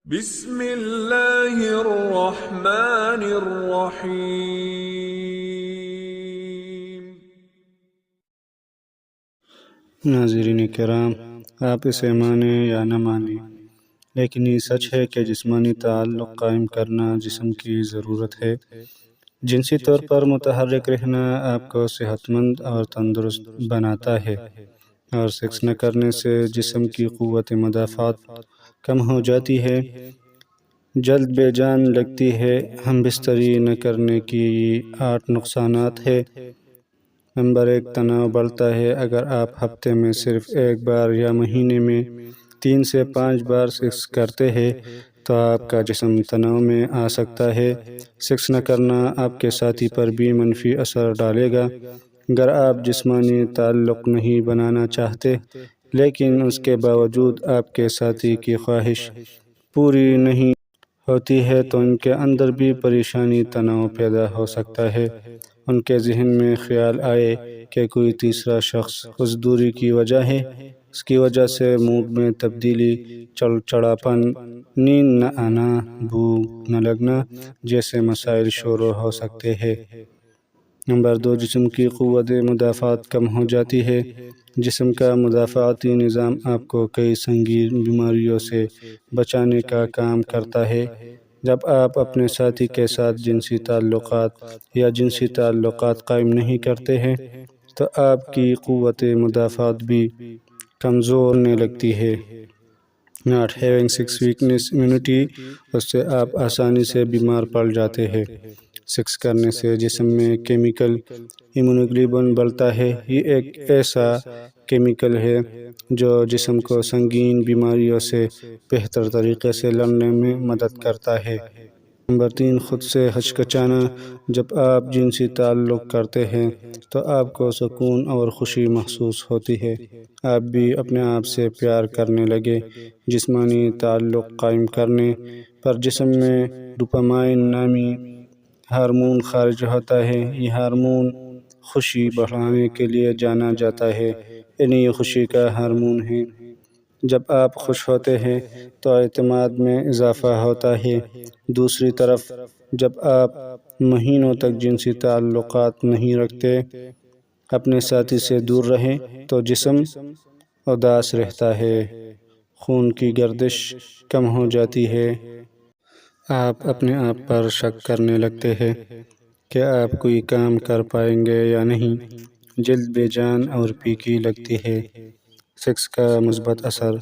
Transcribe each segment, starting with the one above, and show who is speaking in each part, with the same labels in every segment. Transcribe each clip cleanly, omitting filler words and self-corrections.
Speaker 1: بسم اللہ الرحمن الرحیم۔
Speaker 2: ناظرین کرام، آپ اسے مانیں یا نہ مانیں، لیکن یہ سچ ہے کہ جسمانی تعلق قائم کرنا جسم کی ضرورت ہے۔ جنسی طور پر متحرک رہنا آپ کو صحت مند اور تندرست بناتا ہے، اور سیکس نہ کرنے سے جسم کی قوت مدافعت کم ہو جاتی ہے، جلد بے جان لگتی ہے۔ ہم بستری نہ کرنے کی 8 نقصانات ہے۔ نمبر 1، تناؤ بڑھتا ہے۔ اگر آپ ہفتے میں صرف ایک بار یا مہینے میں 3 سے 5 بار سیکس کرتے ہیں تو آپ کا جسم تناؤ میں آ سکتا ہے۔ سیکس نہ کرنا آپ کے ساتھی پر بھی منفی اثر ڈالے گا۔ اگر آپ جسمانی تعلق نہیں بنانا چاہتے لیکن اس کے باوجود آپ کے ساتھی کی خواہش پوری نہیں ہوتی ہے تو ان کے اندر بھی پریشانی، تناؤ پیدا ہو سکتا ہے۔ ان کے ذہن میں خیال آئے کہ کوئی تیسرا شخص اس دوری کی وجہ ہے، اس کی وجہ سے موڈ میں تبدیلی، چڑچڑاپن، نیند نہ آنا، بھوک نہ لگنا جیسے مسائل شروع ہو سکتے ہیں۔ نمبر 2، جسم کی قوت مدافعت کم ہو جاتی ہے۔ جسم کا مدافعتی نظام آپ کو کئی سنگین بیماریوں سے بچانے کا کام کرتا ہے۔ جب آپ اپنے ساتھی کے ساتھ جنسی تعلقات قائم نہیں کرتے ہیں تو آپ کی قوت مدافعت بھی کمزور ہونے لگتی ہے۔ Not having sex weakness immunity، اس سے آپ آسانی سے بیمار پڑ جاتے ہیں۔ سیکس کرنے سے جسم میں کیمیکل ہیموگلوبن بڑھتا ہے۔ یہ ایک ایسا کیمیکل ہے جو جسم کو سنگین بیماریوں سے بہتر طریقے سے لڑنے میں مدد کرتا ہے۔ نمبر 3، خود سے ہچکچانا۔ جب آپ جنسی تعلق کرتے ہیں تو آپ کو سکون اور خوشی محسوس ہوتی ہے، آپ بھی اپنے آپ سے پیار کرنے لگے۔ جسمانی تعلق قائم کرنے پر جسم میں ڈوپامائن نامی ہارمون خارج ہوتا ہے۔ یہ ہارمون خوشی بڑھانے کے لیے جانا جاتا ہے، یعنی یہ خوشی کا ہارمون ہے۔ جب آپ خوش ہوتے ہیں تو اعتماد میں اضافہ ہوتا ہے۔ دوسری طرف جب آپ مہینوں تک جنسی تعلقات نہیں رکھتے، اپنے ساتھی سے دور رہیں تو جسم اداس رہتا ہے، خون کی گردش کم ہو جاتی ہے، آپ اپنے آپ پر شک کرنے لگتے ہیں کہ آپ کوئی کام کر پائیں گے یا نہیں، جلد بے جان اور پھیکی لگتی ہے۔ سیکس کا مثبت اثر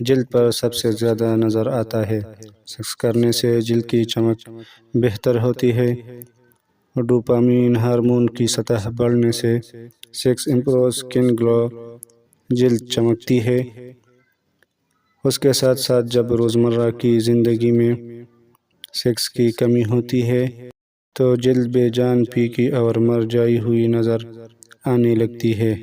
Speaker 2: جلد پر سب سے زیادہ نظر آتا ہے۔ سیکس کرنے سے جلد کی چمک بہتر ہوتی ہے۔ ڈوپامین ہارمون کی سطح بڑھنے سے سیکس امپروز اسکن گلو، جلد چمکتی ہے۔ اس کے ساتھ ساتھ جب روزمرہ کی زندگی میں سیکس کی کمی ہوتی ہے تو جلد بے جان، پھیکی اور مرجھائی ہوئی نظر آنے لگتی ہے۔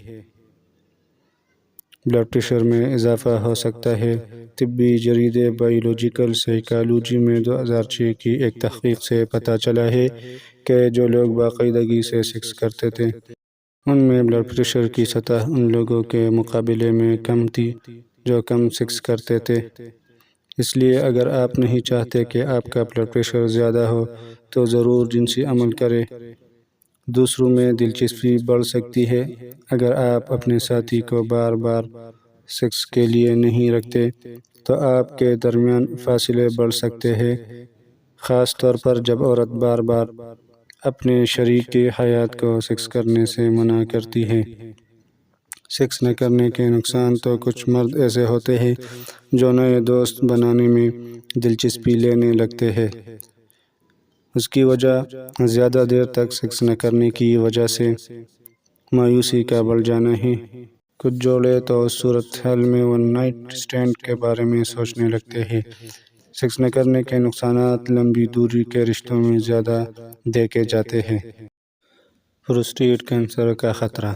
Speaker 2: بلڈ پریشر میں اضافہ ہو سکتا ہے۔ طبی جریدے بائیولوجیکل سائیکالوجی میں 2006 کی ایک تحقیق سے پتہ چلا ہے کہ جو لوگ باقاعدگی سے سیکس کرتے تھے ان میں بلڈ پریشر کی سطح ان لوگوں کے مقابلے میں کم تھی جو کم سیکس کرتے تھے۔ اس لیے اگر آپ نہیں چاہتے کہ آپ کا بلڈ پریشر زیادہ ہو تو ضرور جنسی عمل کریں۔ دوسروں میں دلچسپی بڑھ سکتی ہے۔ اگر آپ اپنے ساتھی کو بار بار سیکس کے لیے نہیں رکھتے تو آپ کے درمیان فاصلے بڑھ سکتے ہیں، خاص طور پر جب عورت بار بار اپنے شریک حیات کو سیکس کرنے سے منع کرتی ہے۔ سیکس نہ کرنے کے نقصان تو کچھ مرد ایسے ہوتے ہیں جو نئے دوست بنانے میں دلچسپی لینے لگتے ہیں۔ اس کی وجہ زیادہ دیر تک سیکس نہ کرنے کی وجہ سے مایوسی کا بڑھ جانا ہے۔ کچھ جوڑے تو اس صورتحال میں ون نائٹ اسٹینڈ کے بارے میں سوچنے لگتے ہیں۔ سیکس نہ کرنے کے نقصانات لمبی دوری کے رشتوں میں زیادہ دیکھے جاتے ہیں۔ پروسٹیٹ کینسر کا خطرہ۔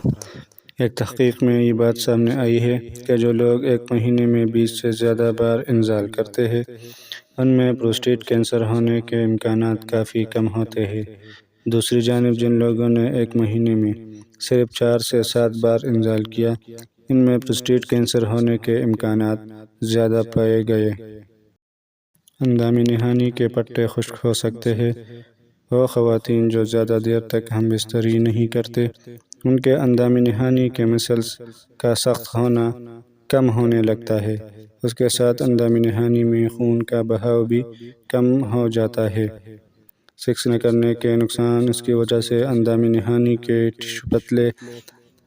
Speaker 2: ایک تحقیق میں یہ بات سامنے آئی ہے کہ جو لوگ ایک مہینے میں 20 سے زیادہ بار انزال کرتے ہیں ان میں پروسٹیٹ کینسر ہونے کے امکانات کافی کم ہوتے ہیں۔ دوسری جانب جن لوگوں نے ایک مہینے میں صرف 4 سے 7 بار انزال کیا ان میں پروسٹیٹ کینسر ہونے کے امکانات زیادہ پائے گئے۔ اندامی نہانی کے پٹے خشک ہو سکتے ہیں۔ وہ خواتین جو زیادہ دیر تک ہم بستری نہیں کرتے، ان کے اندامی نہانی کے مسلز کا سخت ہونا کم ہونے لگتا ہے۔ اس کے ساتھ اندامی نہانی میں خون کا بہاؤ بھی کم ہو جاتا ہے۔ سیکس نہ کرنے کے نقصان: اس کی وجہ سے اندامی نہانی کے ٹشو پتلے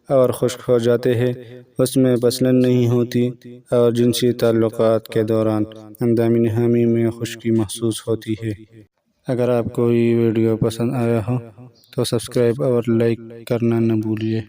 Speaker 2: اور خشک ہو جاتے ہیں، اس میں پسلن نہیں ہوتی، اور جنسی تعلقات کے دوران اندامی نہانی میں خشکی محسوس ہوتی ہے۔ اگر آپ کو یہ ویڈیو پسند آیا ہو تو سبسکرائب اور لائک کرنا نہ بھولیے۔